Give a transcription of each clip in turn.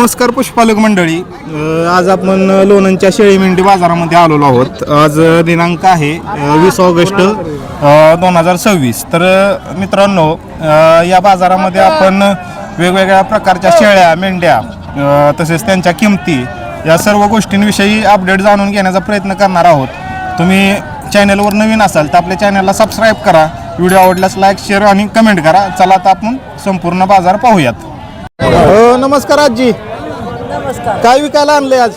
नमस्कार पशुपालक मंडळी, आज आपण लोणंदच्या शेळी मेंढी बाजारामध्ये आलेलो आहोत. आज दिनांक आहे 20 ऑगस्ट 2026. तर मित्रांनो, या बाजारामध्ये आपण वेगवेगळ्या प्रकारच्या शेळ्या मेंढ्या तसेच त्यांच्या किमती या सर्व गोष्टींविषयी अपडेट जाणून घेण्याचा प्रयत्न करणार आहोत. तुम्ही चॅनलवर नवीन असाल तर आपल्या चॅनलला सबस्क्राईब करा, व्हिडिओ आवडल्यास लाईक शेअर आणि कमेंट करा. चला आता आपण संपूर्ण बाजार पाहूयात. नमस्कार आजी. नमस्कार. काय विकायला आणले आज?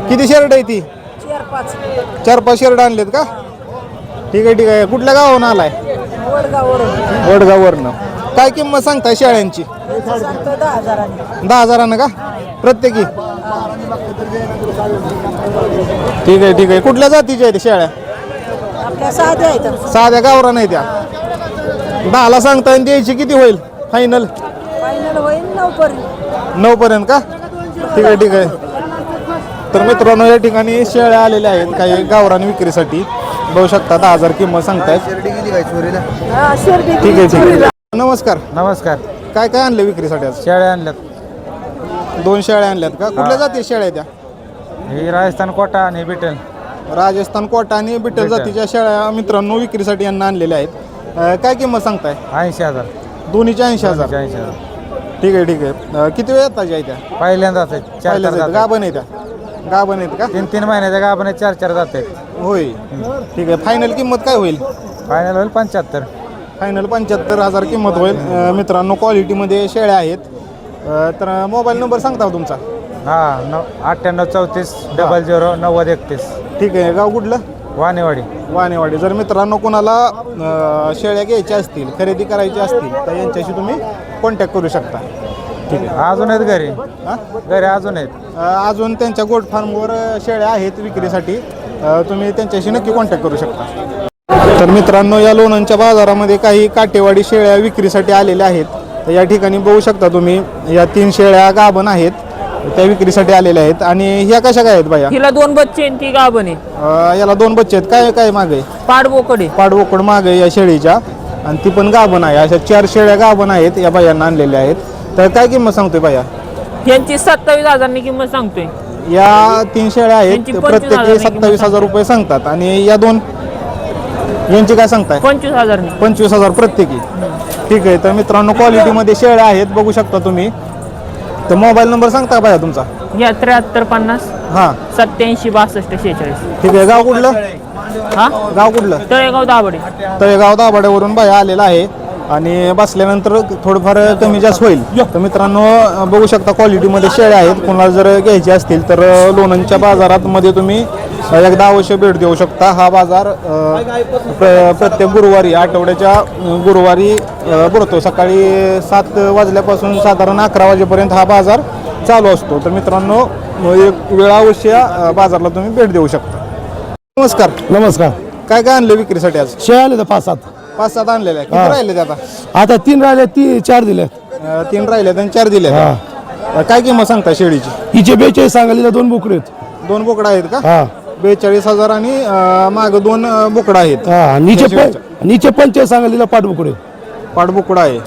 किती शेरड आहे ती? 4-5 शेरड आणलेत का? ठीक आहे. कुठल्या गावावरून आलाय? वडगाववरनं. काय किंमत सांगताय शेळ्यांची? 10,000 का प्रत्येकी? ठीक आहे. कुठल्या जातीच्या आहेत शेळ्या? साध्या गावरान आहेत त्या. 10ला सांगताय आणि द्यायची किती होईल फायनल? 9 पर्यंत का? ठीक आहे. तर मित्रांनो, या ठिकाणी शेळ्या आलेल्या आहेत काही गावरान विक्रीसाठी. बघू शकता 10,000 किंमत सांगतायत. ठीक आहे. नमस्कार. काय आणले विक्रीसाठी आज? शेळ्या आणल्यात. 2 शेळ्या आणल्यात का? कुठल्या जाती शेळ्या त्या? ही राजस्थान कोटा आणि बिटल. राजस्थान कोटा आणि बिटल जातीच्या शेळ्या मित्रांनो विक्रीसाठी यांना आणलेल्या आहेत. काय किंमत सांगताय? 80,000. दोन्हीच्या 80,000. ठीक आहे. किती वेळ येतात त्या? पहिल्यांदाच गाभण आहे त्या? गाभण आहेत का? 3 महिन्याच्या गाभण 4 जाते. होय. ठीक आहे. फायनल किंमत काय होईल? फायनल होईल 75. फायनल 75,000 किंमत होईल. मित्रांनो, क्वालिटीमध्ये शेळ्या आहेत. तर मोबाईल नंबर सांगता तुमचा? 9834 00 9031. ठीक आहे. गाव कुठलं? वाणेवाडी. जर मित्रांनो कोणाला शेळ्या घ्यायच्या असतील, खरेदी करायची असतील तर यांच्याशी तुम्ही कॉन्टॅक्ट करू शकता. ठीक आहे. अजून आहेत घरी अजून आहेत. अजून त्यांच्या गोट फार्मवर शेळ्या आहेत विक्रीसाठी. तुम्ही त्यांच्याशी नक्की कॉन्टॅक्ट करू शकता. तर मित्रांनो, या लोणंदच्या बाजारामध्ये काही काटेवाडी शेळ्या विक्रीसाठी आलेल्या आहेत. तर या ठिकाणी बघू शकता तुम्ही, या 3 शेळ्या गाभण आहेत, त्या विक्रीसाठी आलेल्या आहेत. आणि ह्या कशा काय आहेत बाया? हिला 2 बच्चे आणि ती गाभण आहे. याला 2 बच्चे आहेत. काय मागे? पाडबोकड मागे या शेळीच्या, आणि ती पण गाभण आहे. अशा 4 शेळ्या गाभण आहेत या बायांना आणलेल्या आहेत. तर काय किंमत सांगतोय बाया? यांची 27,000 किंमत सांगतोय. या 3 शेळ्या आहेत, प्रत्येकी 27,000 रुपये सांगतात. आणि या 2 यांची काय सांगताय? 25,000 प्रत्येकी. ठीक आहे. तर मित्रांनो, क्वालिटीमध्ये शेळ्या आहेत, बघू शकता तुम्ही. तर मोबाईल नंबर सांगता बाया तुमचा? 7350 87 62 46. ठीक आहे. गाव कुठलं? गाव कुठलं? तळेगाव दाभाडेवरून बाया आलेला आहे. आणि बसल्यानंतर थोडंफार कमी जास्त होईल. तर मित्रांनो, बघू शकता क्वालिटीमध्ये शेळ्या आहेत. कोणाला जर घ्यायचे असतील तर लोणंदच्या बाजारात मध्ये तुम्ही एकदा अवश्य भेट देऊ शकता. हा बाजार प्रत्येक गुरुवारी, आठवड्याच्या गुरुवारी भरतो. सकाळी 7 वाजल्यापासून साधारण 11 वाजेपर्यंत हा बाजार चालू असतो. तर मित्रांनो, एक वेळा अवश्य बाजारला तुम्ही भेट देऊ शकता. नमस्कार. काय आणले विक्रीसाठी आज? शेळ्या आले तर 5-7 आणलेल्या. किती राहिले ते आता 3 राहिले, 4 दिले. 3 राहिले आणि 4 दिले. काय किंमत सांगता शेळीची? हिचे 42 सांगायला 2 बोकडे आहेत. 2 बोकडा आहेत का? 42,000 आणि माग 2 बोकडा आहेत. नीचे 45 सांगायला पाठबोकडे. पाठबोकडा आहे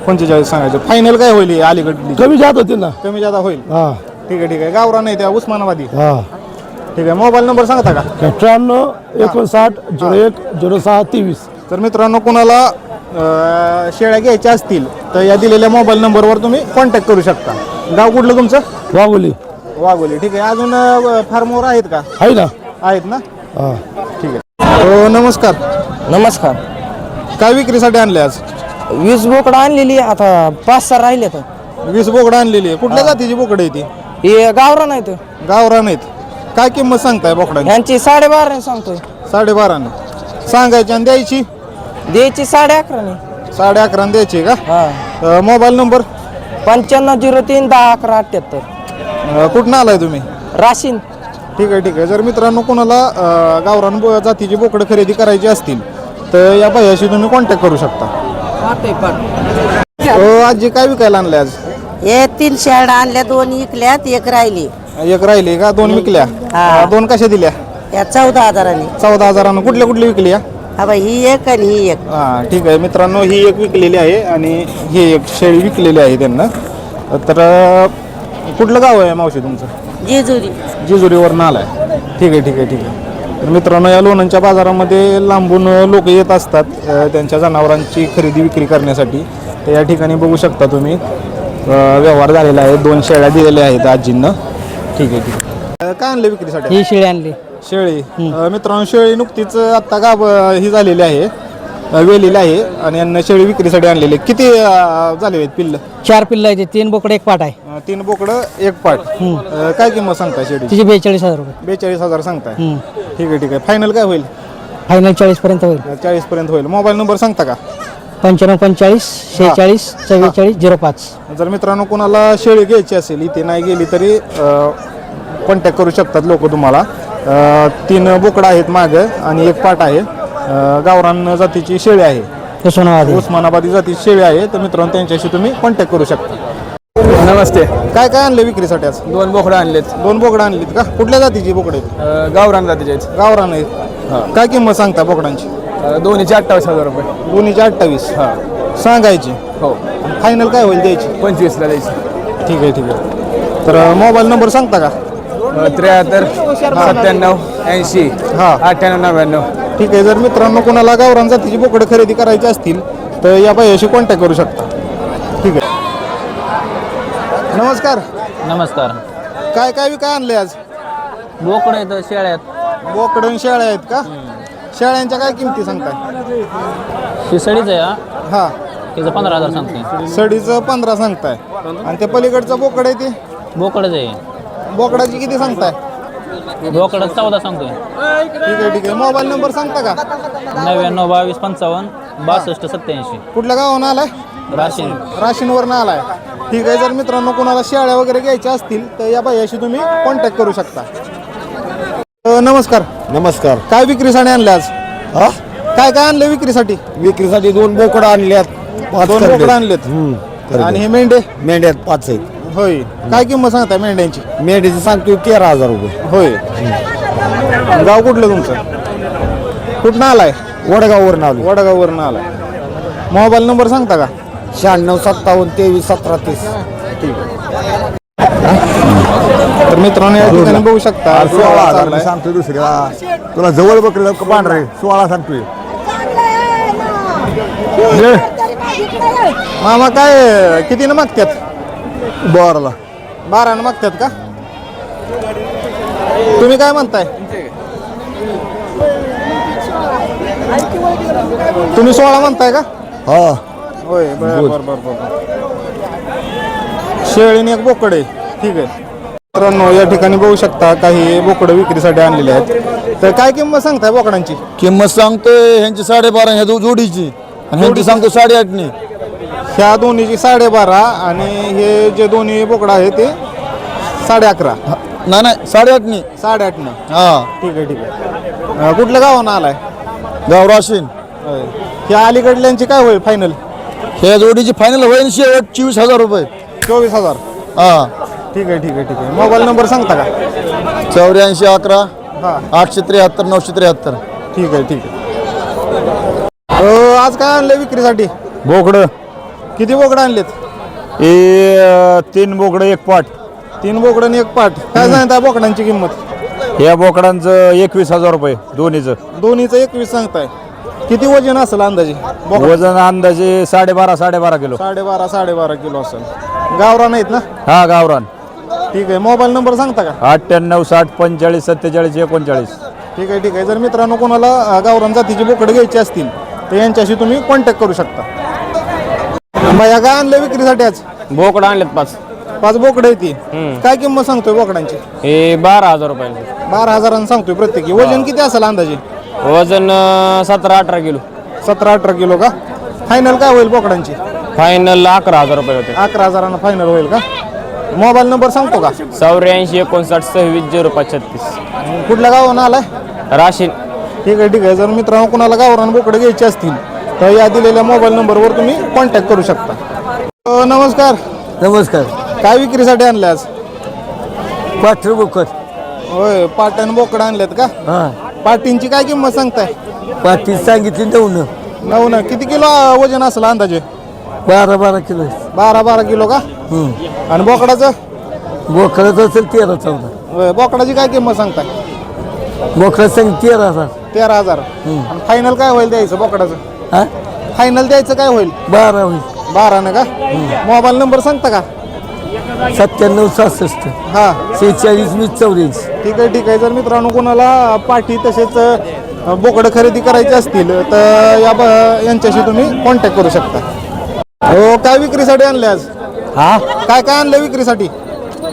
45 सांगायचं. फायनल काय होईल? अलीकडली कमी जात होते ना? कमी जादा होईल. ठीक आहे. गावरान नाही त्या, उस्मानाबादी. ठीक आहे. मोबाईल नंबर सांगता का? 93 59 01 06 23. तर मित्रांनो, कोणाला शेळ्या घ्यायच्या असतील तर या दिलेल्या मोबाईल नंबरवर तुम्ही कॉन्टॅक्ट करू शकता. गाव कुठलं तुमचं? वाघोली. ठीक आहे. अजून फार्मवर आहेत का? आहेत ना? ठीक आहे. नमस्कार. काय विक्रीसाठी आणले आज? 20 बोकडं आणलेली. आता 5-6 राहिले. 20 बोकडं आणलेली आहे. कुठल्या जातीची बोकडं आहे ती? हे गावरान आहेत. गावरान आहेत. काय किंमत सांगताय बोकडांची? यांची 12.5 सांगतोय. 12.5 सांगायची आणि द्यायची 11.5. 11.5 द्यायची का? Mobile number? 9503 10 11 78. कुठून आलाय तुम्ही? राशीन. ठीक आहे. जर मित्रांनो कोणाला गावरान जातीची बोकडं खरेदी करायची असतील तर या बायाशी तुम्ही कॉन्टॅक्ट करू शकता. आजी, काय विकायला आणले आज? हे 3 शेळ्या आणल्या, 2 विकल्यात, 1 राहिली. 1 राहिली का? 2 विकल्या. 2 कशा दिल्या? या 14,000. 14,000. कुठल्या विकल्या? ही 1 आणि ही 1. ठीक आहे मित्रांनो, ही 1 विकलेली आहे आणि ही 1 शेळी विकलेली आहे त्यांना. तर कुठलं गाव आहे मावशी तुमचं? जेजुरी. जेजुरीवरून आलाय. ठीक आहे ठीक आहे ठीक आहे. तर मित्रांनो, या लोणंदच्या बाजारामध्ये लांबून लोक येत असतात त्यांच्या जनावरांची खरेदी विक्री करण्यासाठी. तर या ठिकाणी बघू शकता तुम्ही व्यवहार झालेला आहे. 2 शेळ्या दिलेल्या आहेत आजींना. ठीक आहे ठीक आहे. काय आणले विक्रीसाठी? ही शेळी आणली. शेळी. मित्रांनो, शेळी नुकतीच आत्ता ही झालेली आहे, वेलेली आहे आणि यांना शेळी विक्रीसाठी आणलेली आहे. किती झाले आहेत पिल्ल? 4 पिल्लं आहेत, 3 बोकडे 1 पाट आहे. 3 बोकडं 1 पाट. काय किंमत सांगताय शेळी? तिचे 42,000 रुपये. 42,000 सांगताय. ठीक आहे ठीक आहे. फायनल काय होईल? फायनल 40 पर्यंत होईल. 40 पर्यंत होईल. मोबाईल नंबर सांगता का? 95 46 44 05. जर मित्रांनो कोणाला शेळी घ्यायची असेल, इथे नाही गेली तरी कॉन्टॅक्ट करू शकतात लोक तुम्हाला. 3 बोकडं आहेत मागं आणि 1 पाट आहे. गावरान जातीची शेळी आहे, उस्मानाबादी जातीची शेळी आहे. तर मित्रांनो त्यांच्याशी तुम्ही कॉन्टॅक्ट करू शकता. नमस्ते. काय काय आणले विक्रीसाठी आज? 2 बोकडं आणलेत. 2 बोकडं आणलीत का? कुठल्या जातीची बोकडे आहेत? गावरान जातीचे आहेत. गावरान आहेत. काय किंमत सांगता बोकडांची? दोन्हीचे 28,000 रुपये. दोन्हीची 28 सांगायची. हो. फायनल काय होईल द्यायची? 25ला द्यायची. ठीक आहे ठीक आहे. तर मोबाईल नंबर सांगता का? 73 97 80 98 99. ठीक आहे. जर मित्रांनो कोणाला गावरान जातीची बोकडं खरेदी करायची असतील तर या बाईशी कॉन्टॅक्ट करू शकता. ठीक आहे. नमस्कार. नमस्कार. काय काय विकाय आणले आज? बोकड आहेत, शेळ्या आहेत. बोकडं आणि शेळ्या आहेत का? शेळ्यांच्या काय किमती सांगताय? ही सडीच आहे. हा, तिचं 15,000 सांगते. सडीचं 15 सांगताय आणि ते पलीकडचं बोकड आहे ते बोकडच आहे. बोकडाची किती सांगताय? बोकड 14 सांगतोय. ठीक आहे ठीक आहे. मोबाईल नंबर सांगता का? 99 22 55 62 87. कुठल्या गावानं आलाय? राशीन. राशीनवरनं आलाय. ठीक आहे. जर मित्रांनो कोणाला शेळ्या वगैरे घ्यायच्या असतील तर या बाईशी तुम्ही कॉन्टॅक्ट करू शकता. नमस्कार. नमस्कार. काय विक्रीसाठी आणले आज? हा, काय काय आणले विक्रीसाठी? विक्रीसाठी 2 बोकडं आणल्यात. 2 बोकडं आणलेत. आणि हे मेंढे? मेंढ्यात 5 आहेत. होय. काय किंमत सांगताय मेंढ्यांची? मेंढ्याची सांगतो 13,000 रुपये. होय. गाव कुठलं तुमचं? कुठनं आलाय? वडगाववरून आलो. वडगाववरून आलाय. मोबाईल नंबर सांगता का? 96 57 23 17 30. ठीक आहे. तर मित्रांनो या ठिकाणी बघू शकता 16,000 मी सांगतो दुसऱ्या. तुला जवळ बघलं पांढरे 16 सांगतोय. मामा काय कितीनं मागतात? 12ला. 12नं मागतात का? तुम्ही काय म्हणताय? तुम्ही 16 म्हणताय का? हा, होय. बरं. शेळीने 1 बोकड आहे. ठीक आहे. मित्रांनो या ठिकाणी बघू शकता काही बोकडं विक्रीसाठी आणलेले आहेत. तर काय किंमत सांगताय बोकडांची? किंमत सांगतोय ह्यांची 12.5 ह्या जोडीची आणि ह्यांची सांगतो 8.5. ह्या दोन्हीची 12.5 आणि हे जे दोन्ही बोकडं आहे ते 11.5. नाही 8.5. 8.5. हा, ठीक आहे. कुठल्या गावानं आलाय? गाव राशीन. होय. ह्या अलीकडल्यांची काय होईल फायनल? ह्या जोडीची फायनल होईल शेवट 24,000 रुपये. 24,000. हा, ठीक आहे. मोबाईल नंबर सांगता का? 84 11 हां. 873 973. ठीक आहे. आज काय आणले विक्रीसाठी? बोकडं किती बोकडं आणलेत? 3 बोकडं 1 पाट. 3 बोकडं आणि 1 पाट. काय सांगताय बोकडांची किंमत? या बोकडांचं 21,000 रुपये दोन्हीचं. दोन्हीचं 21 सांगताय. किती वजन असेल अंदाजे? वजन अंदाजे 12.5 किलो. 12.5 किलो असेल. गावरान आहेत ना? हा, गावरान. ठीक आहे. मोबाईल नंबर सांगता का? 98 60 45 47 39. ठीक आहे. जर मित्रांनो कोणाला गावरान जातीची बोकडं घ्यायची असतील तर यांच्याशी तुम्ही कॉन्टॅक्ट करू शकता. या काय आणलं विक्रीसाठी आज? बोकड आणलेत 5. 5 बोकडं आहे ती. काय किंमत सांगतोय बोकडांची? हे 12,000 रुपये. 12,000 सांगतोय प्रत्येकी. वजन किती असेल अंदाजे? वजन 17-18 किलो. 17-18 किलो का? फायनल काय होईल बोकडांची? फायनल 11,000 रुपये होते. 11,000 फायनल होईल का? मोबाईल नंबर सांगतो का? 84 59 26 035. कुठल्या गावानं आलाय? राशीन. ठीक आहे. जर मित्रांनो कुणाला गावरान बोकडं घ्यायची असतील तर या दिलेल्या मोबाईल नंबरवर तुम्ही कॉन्टॅक्ट करू शकता. नमस्कार. नमस्कार. काय विक्रीसाठी आणले आज? पाठर बोकड. होय. पाट्यानं बोकडं आणलेत का? हा, पाटींची काय किंमत सांगताय? पाठी सांगितली 9. 9. किती किलो वजन असेल अंदाजे? 12 किलो 12 किलो का आणि बोकडाचं बोकडाचं असेल 13-14. होय, बोकडाची काय किंमत सांगताय? बोकडाचं सांग 13,000. 13,000 आणि फायनल काय होईल द्यायचं बोकडाचं? हा फायनल द्यायचं काय होईल? 12 होईल. 12 ना का? मोबाईल नंबर सांगता का? 97-66 हा 46-20-84. ठीक आहे. जर मित्रांनो कोणाला पाठी तसेच बोकडं खरेदी करायची असतील तर यांच्याशी तुम्ही कॉन्टॅक्ट करू शकता. हो, काय विक्रीसाठी आणले आज? हा काय आणलं विक्रीसाठी?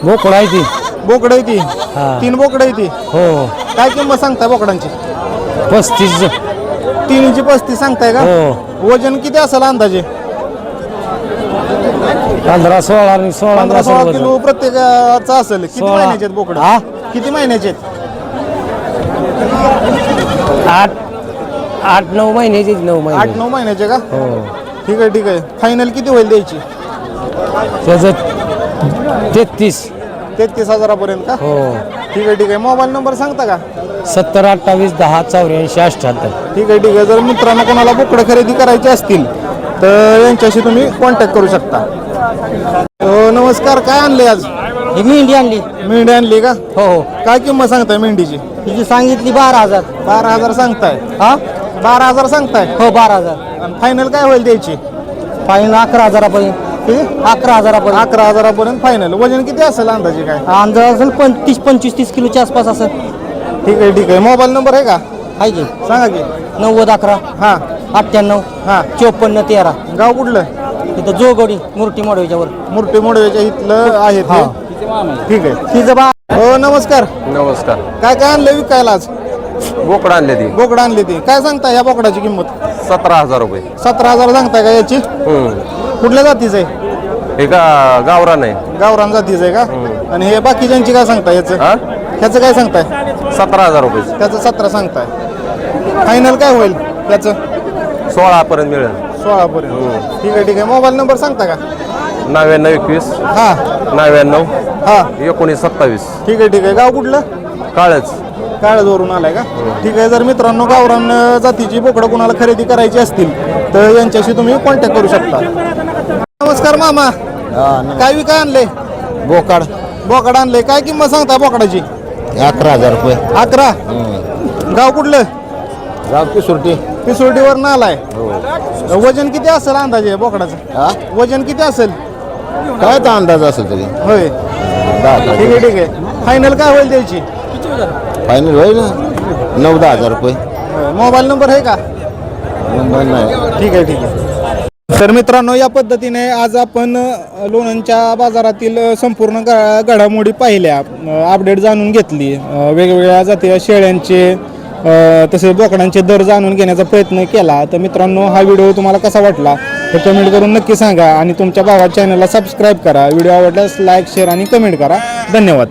बोकडा आहे ती. बोकडं आहे ती 3 बोकडं आहे ती. हो काय किंमत सांगताय बोकडांची? 35. 3 35 सांगताय का? वजन किती असेल अंदाजे? 15-16 किलो प्रत्येकाचं असेल. किती महिन्याचे आहेत बोकडं? किती महिन्याचे आहेत? 8-9 महिन्याचे 9 महिने. 8-9 महिन्याचे का? ठीक आहे. फायनल किती होईल द्यायची? त्याचं 33. 33,000 का? ठीक आहे. मोबाईल नंबर सांगता का? 70-28-10-84-78. ठीक आहे. जर मित्रांनो कोणाला बोकडं खरेदी करायची असतील तर यांच्याशी तुम्ही कॉन्टॅक्ट करू शकता. नमस्कार, काय आणले आज? मेंढी आणली. मेंढी आणली का? हो काय किंमत सांगताय मेंढीची? तिची सांगितली 12,000. 12,000 सांगताय? हा 12,000 सांगताय हो 12,000. आणि फायनल काय होईल द्यायची? फाईन 11,000पर्यंत. 11,000पर्यंत. 11,000 फायनल. वजन किती असेल अंदाजे काय? अंदाज असेल 25-30 किलोच्या आसपास असेल. ठीक आहे. मोबाईल नंबर आहे का? आहे की सांगा की. 90-11 हा 98 हा 54-13. गाव कुठलं? इथं जोगवडी मूर्ती मोडवीच्यावर. मूर्ती मोडवेच्या इथलं आहे ते. ठीक आहे. तिचं बा. हो, नमस्कार. नमस्कार. काय आणलं विकायला आज? बोकड आणले ती बोकडं आणली ती. काय सांगताय या बोकडाची किंमत? 17,000 रुपये. 17,000 सांगताय का याची? कुठल्या जातीचं आहे? एका गावरान आहे. गावरान जातीचं आहे का? आणि हे बाकीच्यांची काय सांगताय याचं? ह्याचं काय सांगताय? 17,000 रुपये. त्याचं 17 सांगताय. फायनल काय होईल त्याचं? 16 पर्यंत मिळेल. 16 पर्यंत. ठीक आहे. मोबाईल नंबर सांगता का? 99-21 हा 99 हा 19-27. ठीक आहे. गाव कुठलं? काळच. काळजवरून आलाय का? ठीक आहे. जर मित्रांनो गावरान जातीची बोकडं कोणाला खरेदी करायची असतील तर यांच्याशी तुम्ही कॉन्टॅक्ट करू शकता. नमस्कार मामा, काय विकाय आणले? बोकड आणले. काय किंमत सांगता बोकडाची? 11,000 रुपये. 11. गाव कुठलं? गाव की पिसोडीवर आलाय. वजन किती असेल अंदाजे बोकडाचं? वजन किती असेल? काय तर अंदाज असेल तरी होय. ठीक आहे. फायनल काय होईल द्यायची? फायनल होईल ना 9-10,000 रुपये. मोबाईल नंबर आहे का? नंबर नाही. ठीक आहे. तर मित्रांनो, या पद्धतीने आज आपण लोणंदच्या बाजारातील संपूर्ण घडामोडी पाहिल्या, अपडेट जाणून घेतली, वेगवेगळ्या जातीय शेळ्यांचे तसेच बोकडांचे दर जाणून घेण्याचा प्रयत्न केला. तर मित्रांनो, हा व्हिडिओ तुम्हाला कसा वाटला हे कमेंट करून नक्की सांगा आणि तुमच्या भावाच्या चॅनलला सबस्क्राईब करा. व्हिडिओ आवडल्यास लाईक, शेअर आणि कमेंट करा. धन्यवाद.